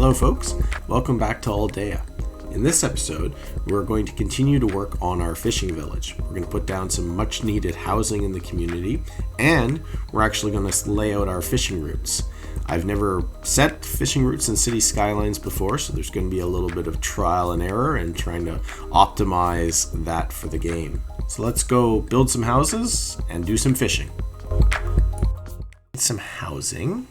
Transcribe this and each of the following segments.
Hello folks, welcome back to Aldea. In this episode, we're going to continue to work on our fishing village. We're going to put down some much needed housing in the community, and we're actually going to lay out our fishing routes. I've never set fishing routes in Cities Skylines before, so there's going to be a little bit of trial and error and trying to optimize that for the game. So let's go build some houses and do some fishing. Some housing.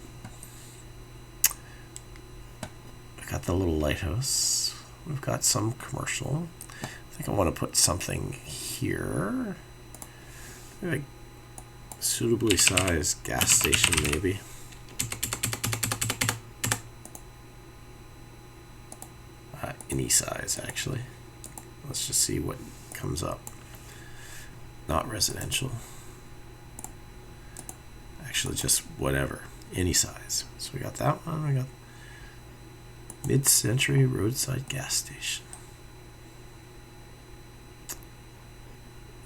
I got the little lighthouse. We've got some commercial. I think I want to put something here. Maybe a suitably sized gas station, maybe. Any size, actually. Let's just see what comes up. Not residential. Actually, just whatever. Any size. So we got that one. We got mid-century roadside gas station.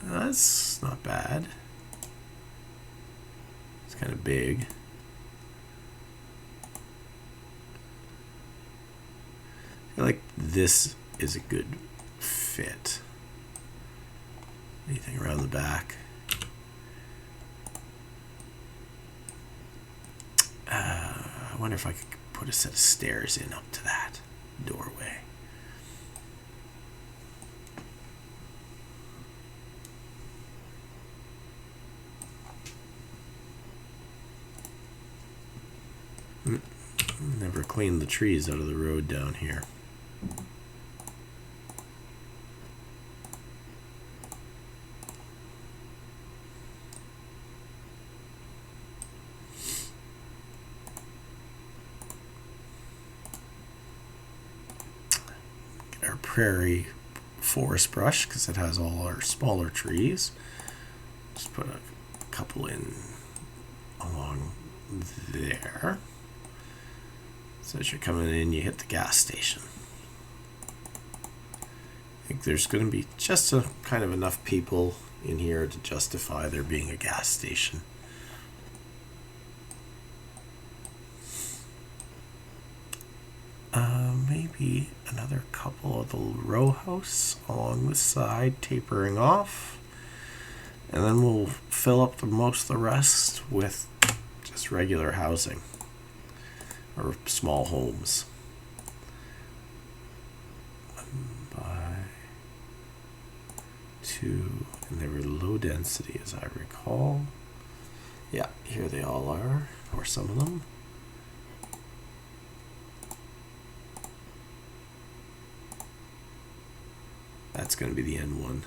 That's not bad. It's kind of big. I feel like this is a good fit. Anything around the back? I wonder if I could put a set of stairs in up to that doorway. Never cleaned the trees out of the road down here. Our prairie forest brush because it has all our smaller trees. Just put a couple in along there. So as you're coming in, you hit the gas station. I think there's going to be just a kind of enough people in here to justify there being a gas station. Maybe another couple of the row house along the side tapering off, and then we'll fill up most of the rest with just regular housing or small homes. 1 by 2, and they were low density as I recall. Yeah, here they all are, or some of them. That's going to be the end one.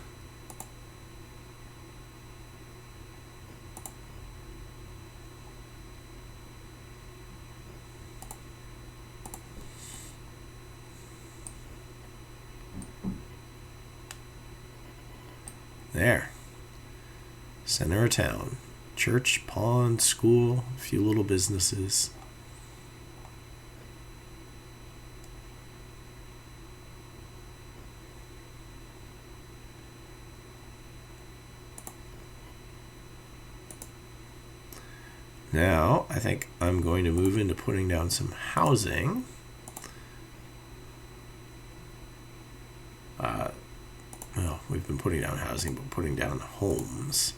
There. Center of town. Church, pond, school, a few little businesses. Now, I think I'm going to move into putting down some housing. Well, we've been putting down housing, but putting down homes.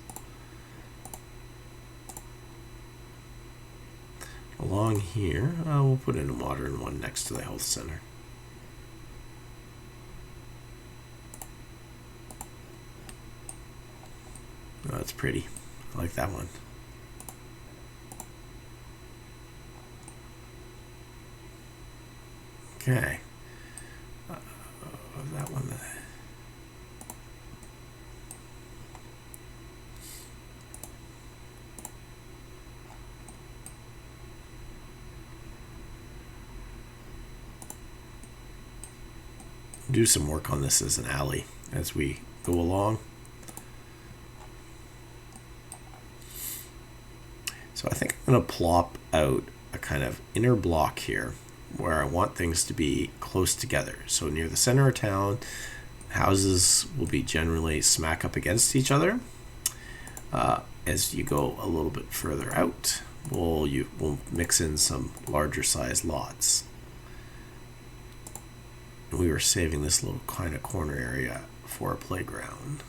Along here, we'll put in a modern one next to the health center. Oh, that's pretty. I like that one. Okay. That one. Do some work on this as an alley as we go along. So I think I'm going to plop out a kind of inner block here where I want things to be close together. So near the center of town, houses will be generally smack up against each other. As you go a little bit further out, we'll mix in some larger size lots. we were saving this little kind of corner area for a playground.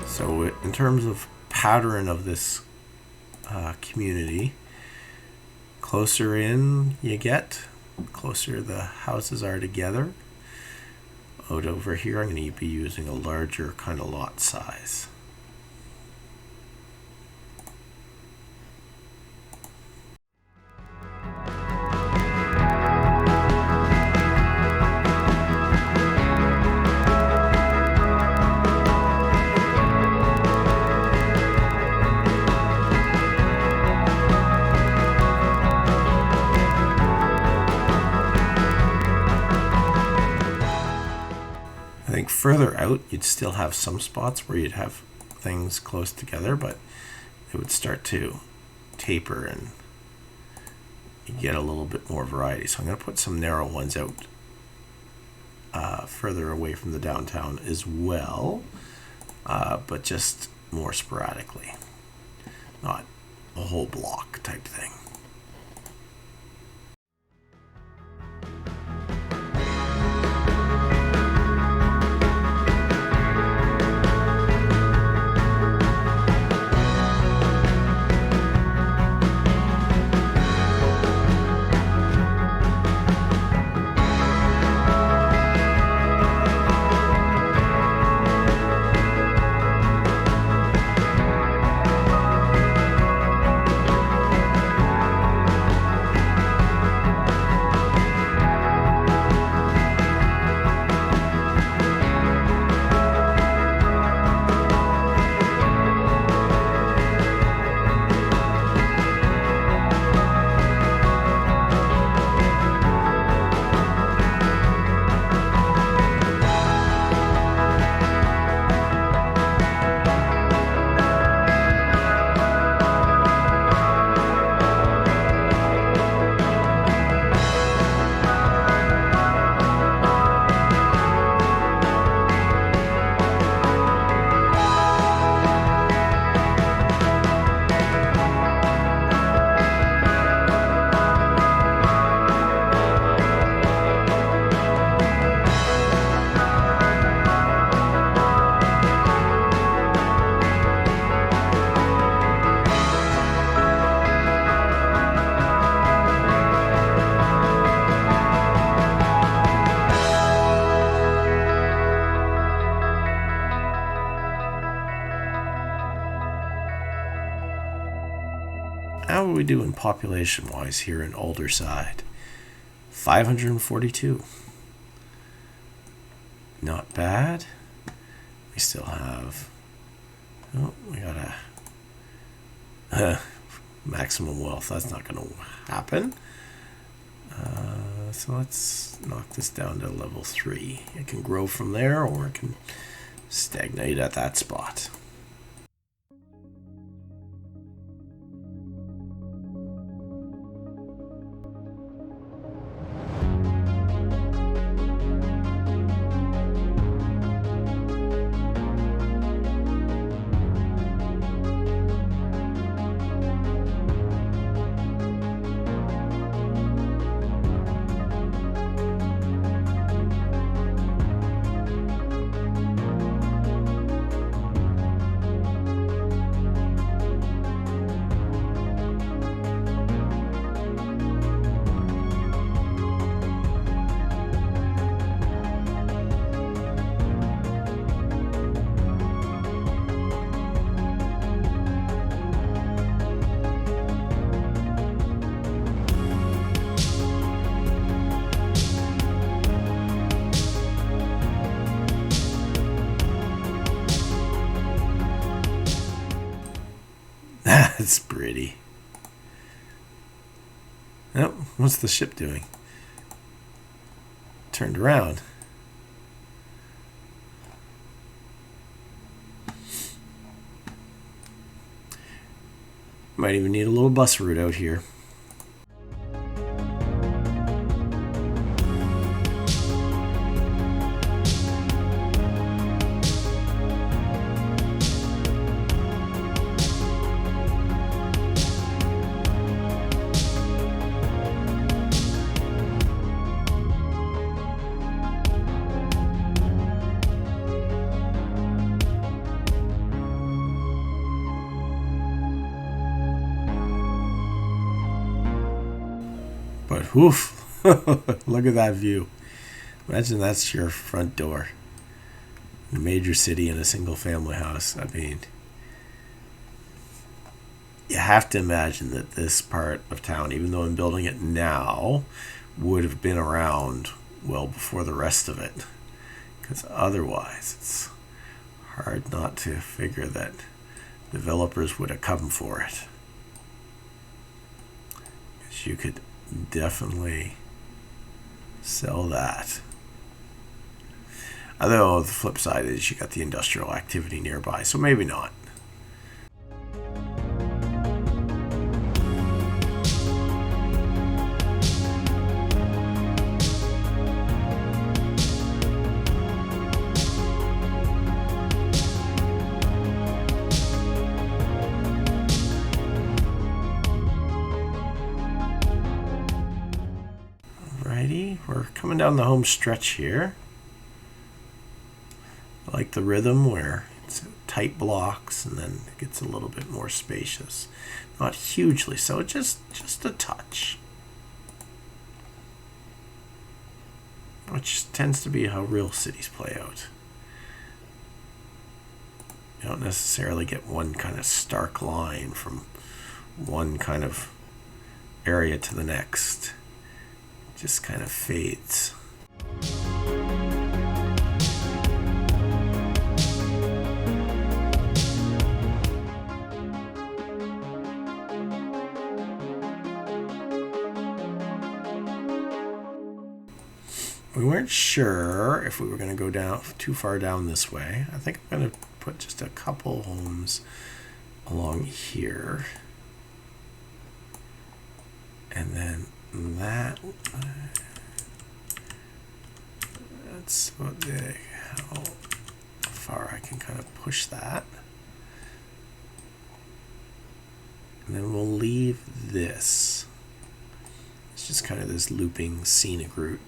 So in terms of pattern of this community, closer in you get, closer the houses are together. Out over here, I'm going to be using a larger kind of lot size. Further out, you'd still have some spots where you'd have things close together, but it would start to taper and you get a little bit more variety. So I'm going to put some narrow ones out further away from the downtown as well, but just more sporadically, not a whole block type thing. How are we doing population-wise here in Aldersyde? 542. Not bad. We still have... Oh, we got a... maximum wealth. That's not going to happen. So let's knock this down to level 3. It can grow from there, or it can stagnate at that spot. That's pretty. Oh, what's the ship doing? Turned around. Might even need a little bus route out here. But woof, look at that view. Imagine that's your front door. In a major city in a single family house. I mean, you have to imagine that this part of town, even though I'm building it now, would have been around well before the rest of it. Because otherwise, it's hard not to figure that developers would have come for it. Because you could definitely sell that. Although the flip side is you got the industrial activity nearby, so maybe not. We're coming down the home stretch here. I like the rhythm where it's tight blocks and then it gets a little bit more spacious. Not hugely so, just a touch. Which tends to be how real cities play out. You don't necessarily get one kind of stark line from one kind of area to the next. Just kind of fades. We weren't sure if we were going to go down too far down this way. I think I'm going to put just a couple homes along here. And then that's how far I can kind of push that. And then we'll leave this. It's just kind of this looping scenic route.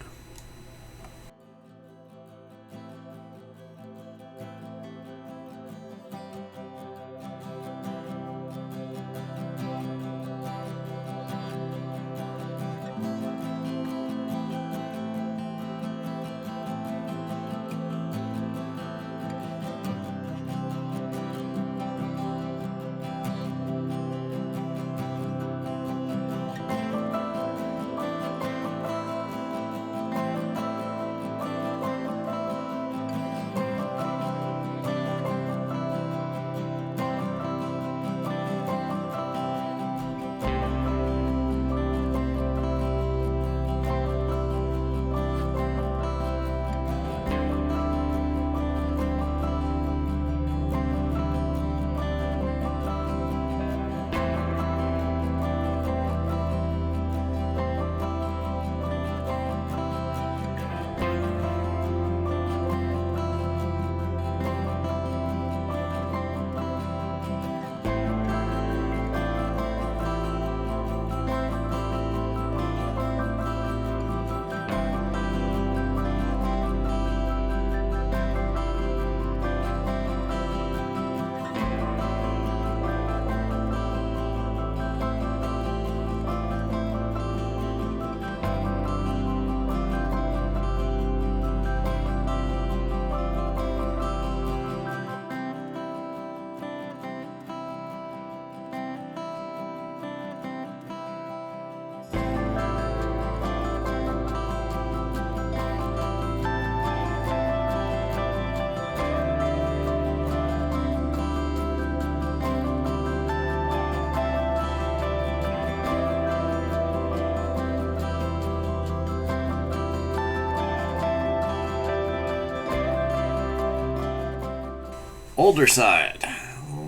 Aldersyde,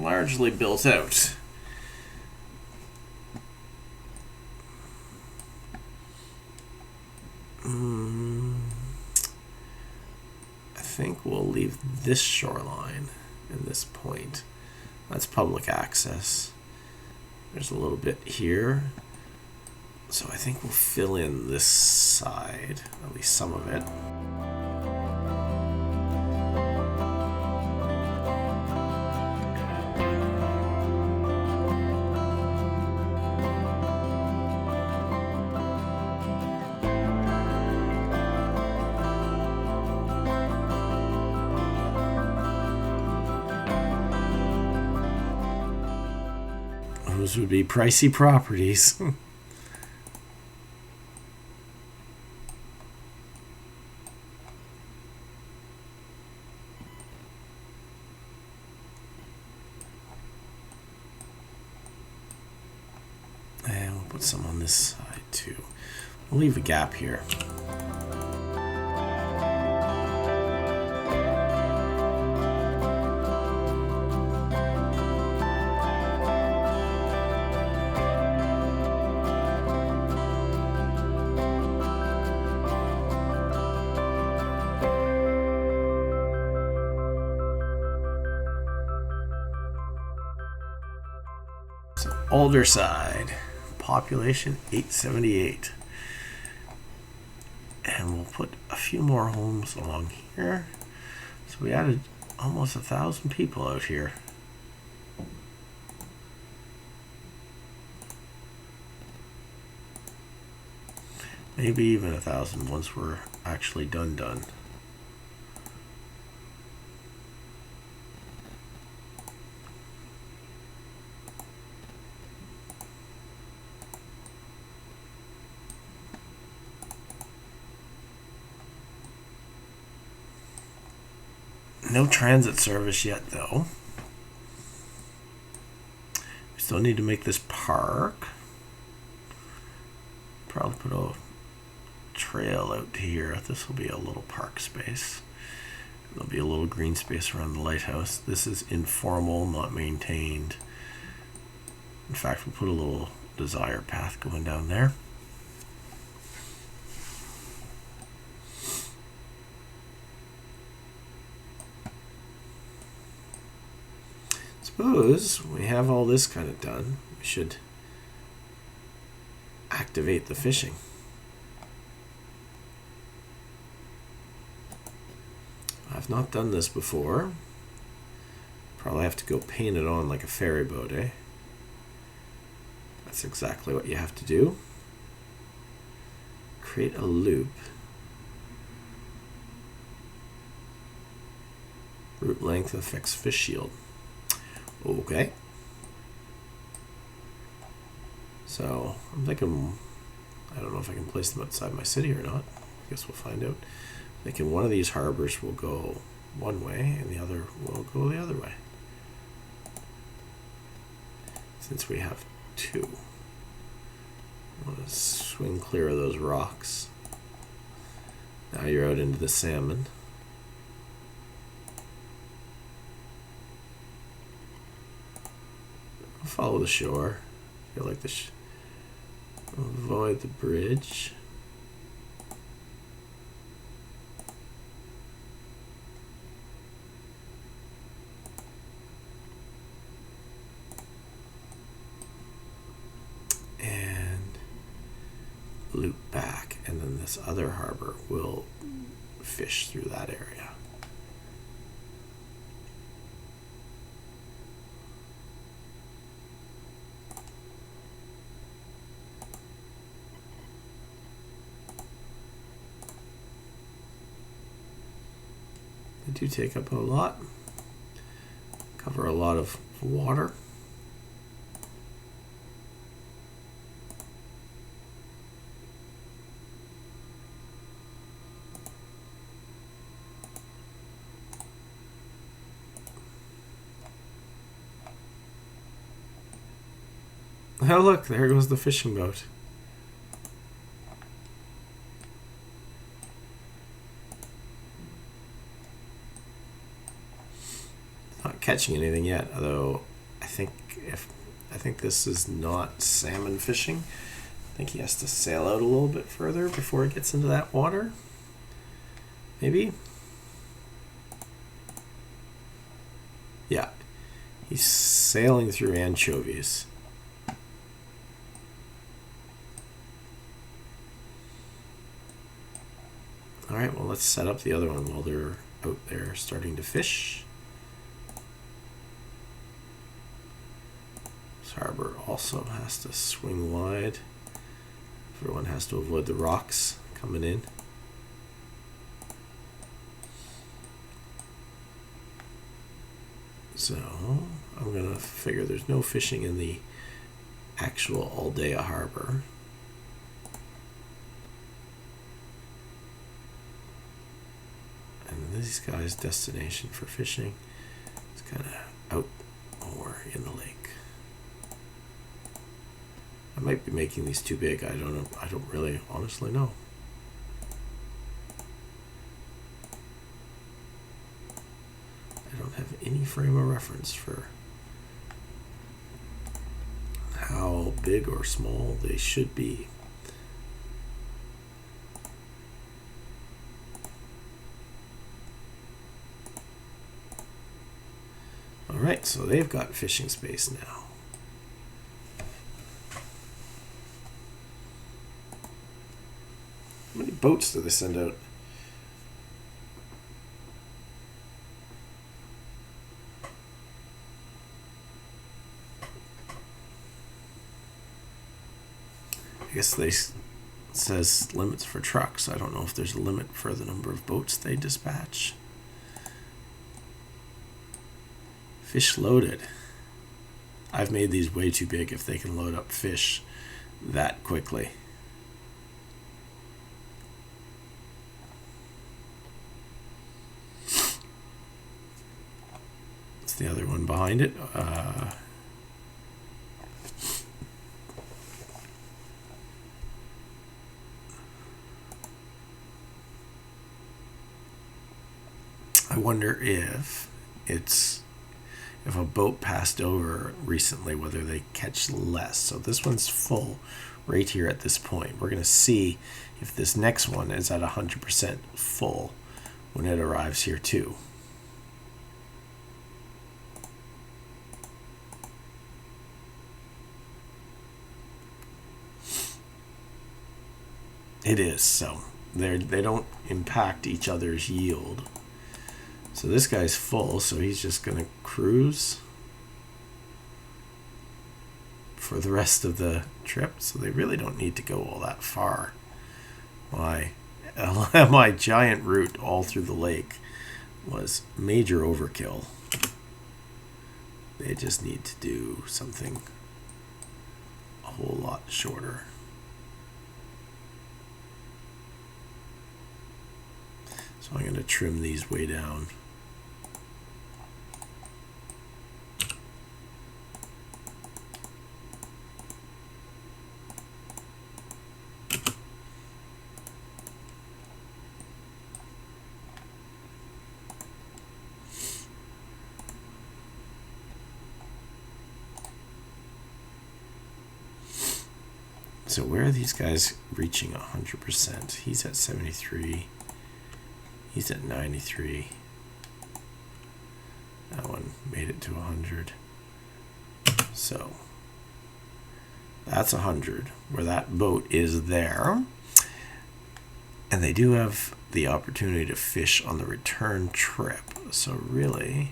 largely built out. I think we'll leave this shoreline and this point. That's public access. There's a little bit here. So I think we'll fill in this side, at least some of it. Those would be pricey properties. And we'll put some on this side too. We'll leave a gap here. Aldersyde, population 878, and we'll put a few more homes along here. So we added almost 1,000 people out here. Maybe even 1,000 once we're actually done. No transit service yet, though. We still need to make this park. Probably put a trail out to here. This will be a little park space. There'll be a little green space around the lighthouse. This is informal, not maintained. In fact, we'll put a little desire path going down there. Suppose we have all this kind of done. We should activate the fishing. I've not done this before. Probably have to go paint it on like a ferry boat, eh? That's exactly what you have to do. Create a loop. Route length affects fish shield. Okay. So I'm thinking, I don't know if I can place them outside my city or not. I guess we'll find out. I'm thinking one of these harbors will go one way and the other will go the other way. Since we have two. I want to swing clear of those rocks. Now you're out into the salmon. Follow the shore. I feel like avoid the bridge. And loop back, and then this other harbor will fish through that area. They do take up a lot, cover a lot of water. Oh look, there goes the fishing boat. catching anything yet, although I think this is not salmon fishing. I think he has to sail out a little bit further before he gets into that water. Maybe? Yeah. He's sailing through anchovies. Alright, well, let's set up the other one while they're out there starting to fish. This harbor also has to swing wide. Everyone has to avoid the rocks coming in. So I'm going to figure there's no fishing in the actual Aldea harbor. And these guys' destination for fishing is kind of out more in the lake. I might be making these too big. I don't know. I don't really honestly know. I don't have any frame of reference for how big or small they should be. All right, so they've got fishing space now. How many boats do they send out? I guess they says limits for trucks. I don't know if there's a limit for the number of boats they dispatch. Fish loaded. I've made these way too big if they can load up fish that quickly. It's the other one behind it. I wonder if a boat passed over recently, whether they catch less. So this one's full right here at this point. We're going to see if this next one is at 100% full when it arrives here too. It is, so they don't impact each other's yield. So this guy's full, so he's just going to cruise for the rest of the trip. So they really don't need to go all that far. My giant route all through the lake was major overkill. They just need to do something a whole lot shorter. So I'm going to trim these way down. So where are these guys reaching 100%? He's at 73. He's at 93. That one made it to 100. So that's 100, where that boat is there. And they do have the opportunity to fish on the return trip. So really,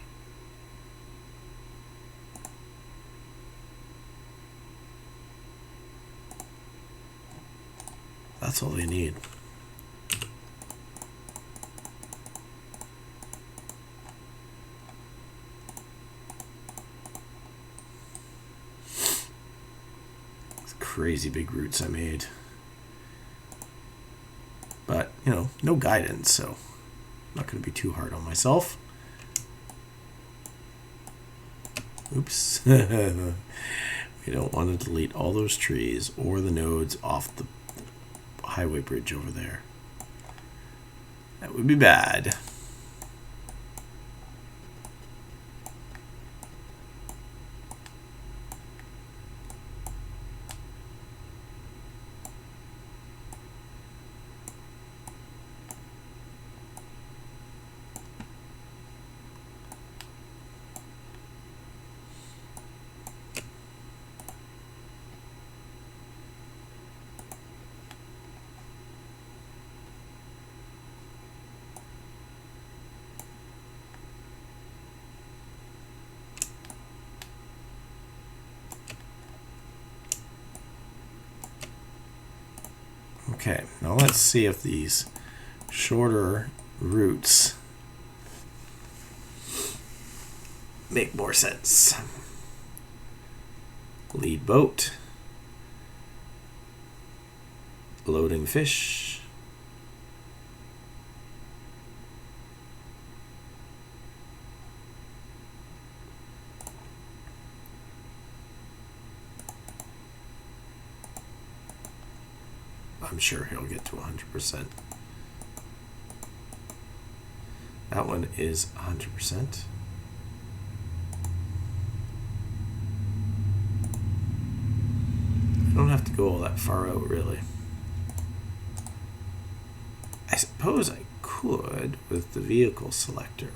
that's all they need. Crazy big routes I made. But, no guidance, so I'm not going to be too hard on myself. Oops. We don't want to delete all those trees or the nodes off the highway bridge over there. That would be bad. Okay, now let's see if these shorter routes make more sense. Lead boat, loading fish, I'm sure he'll get to 100%. That one is 100%. I don't have to go all that far out, really. I suppose I could, with the vehicle selector,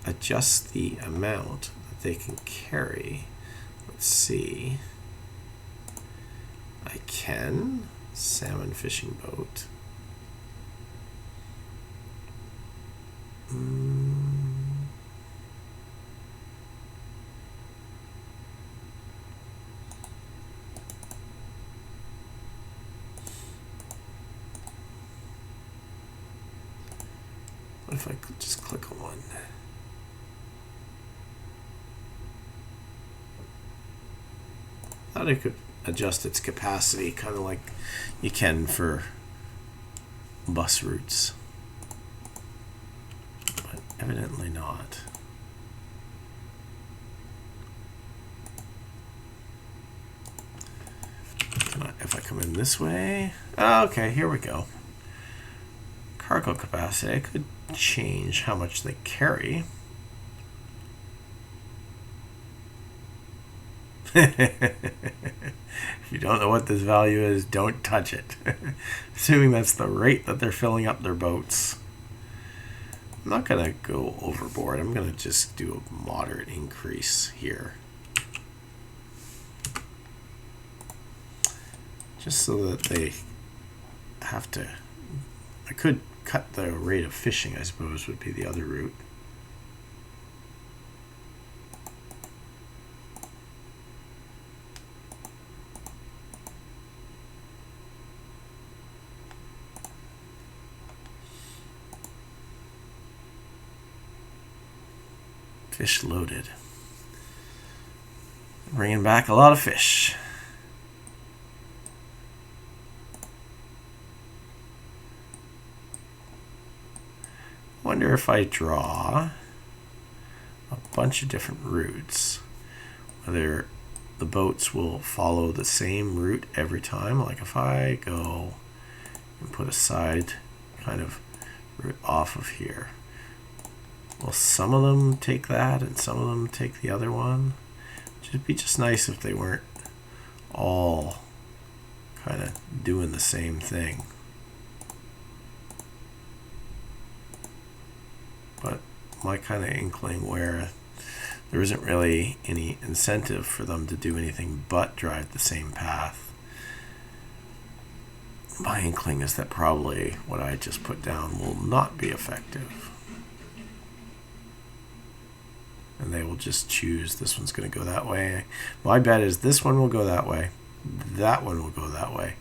adjust the amount that they can carry. Let's see. I can. Salmon fishing boat. What if I could just click on one? I thought I could adjust its capacity, kind of like you can for bus routes, but evidently not. If I come in this way, okay, here we go. Cargo capacity, I could change how much they carry. If you don't know what this value is, don't touch it. Assuming that's the rate that they're filling up their boats. I'm not going to go overboard. I'm going to just do a moderate increase here. Just so that they have to... I could cut the rate of fishing, I suppose, would be the other route. Fish loaded. Bringing back a lot of fish. Wonder if I draw a bunch of different routes, whether the boats will follow the same route every time. Like if I go and put a side kind of route off of here, will some of them take that and some of them take the other one? It'd be just nice if they weren't all kind of doing the same thing. But my kind of inkling where there isn't really any incentive for them to do anything but drive the same path. My inkling is that probably what I just put down will not be effective. And they will just choose this one's going to go that way. My bet is this one will go that way, that one will go that way,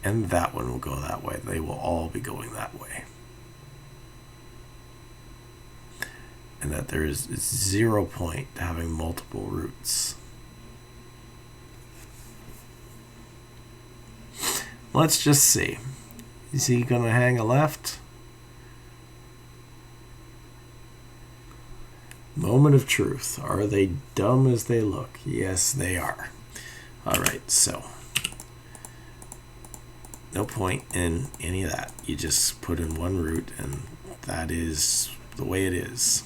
and that one will go that way. They will all be going that way. And that there is 0 point to having multiple routes. Let's just see. Is he going to hang a left? Moment of truth. Are they dumb as they look? Yes, they are. All right, so no point in any of that. You just put in one route, and that is the way it is.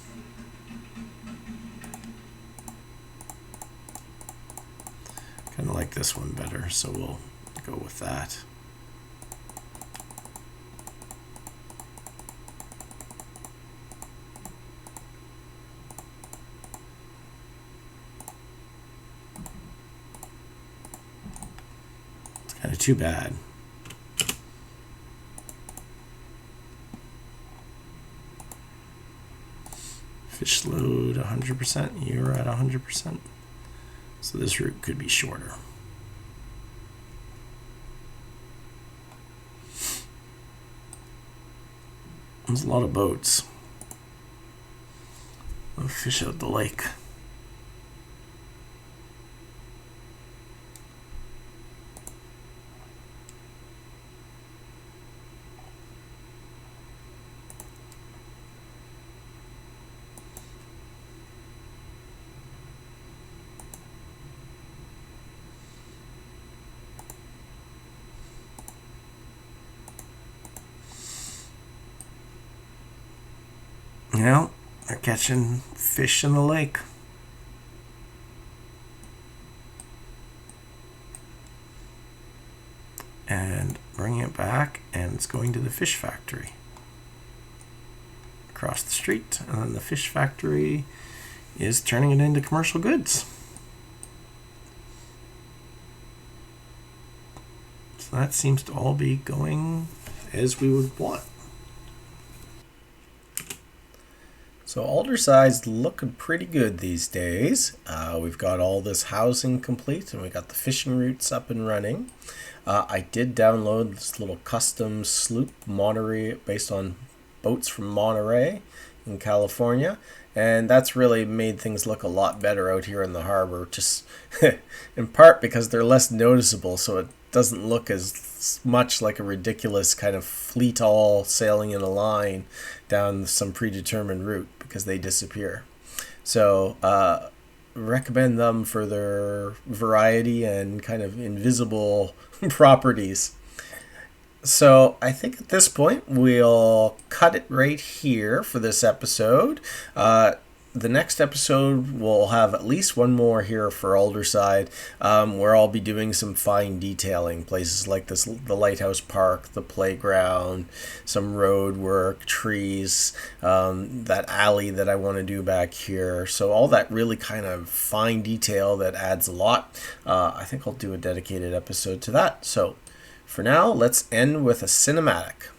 Kind of like this one better, so we'll go with that. It's kind of too bad. Fish load 100%, you're at 100%. So this route could be shorter. There's a lot of boats. I'll fish out the lake. Well, they're catching fish in the lake. And bringing it back, and it's going to the fish factory across the street. And then the fish factory is turning it into commercial goods. So that seems to all be going as we would want. So Aldersyde's looking pretty good these days. We've got all this housing complete, and we got the fishing routes up and running. I did download this little custom sloop Monterey based on boats from Monterey in California, and that's really made things look a lot better out here in the harbor, just in part because they're less noticeable, so it doesn't look as much like a ridiculous kind of fleet all sailing in a line down some predetermined route, because they disappear. So recommend them for their variety and kind of invisible properties. So I think at this point we'll cut it right here for this episode. The next episode we'll have at least one more here for Aldersyde, where I'll be doing some fine detailing, places like this, the Lighthouse Park, the playground, some road work, trees, that alley that I want to do back here. So all that really kind of fine detail that adds a lot. I think I'll do a dedicated episode to that. So for now, let's end with a cinematic.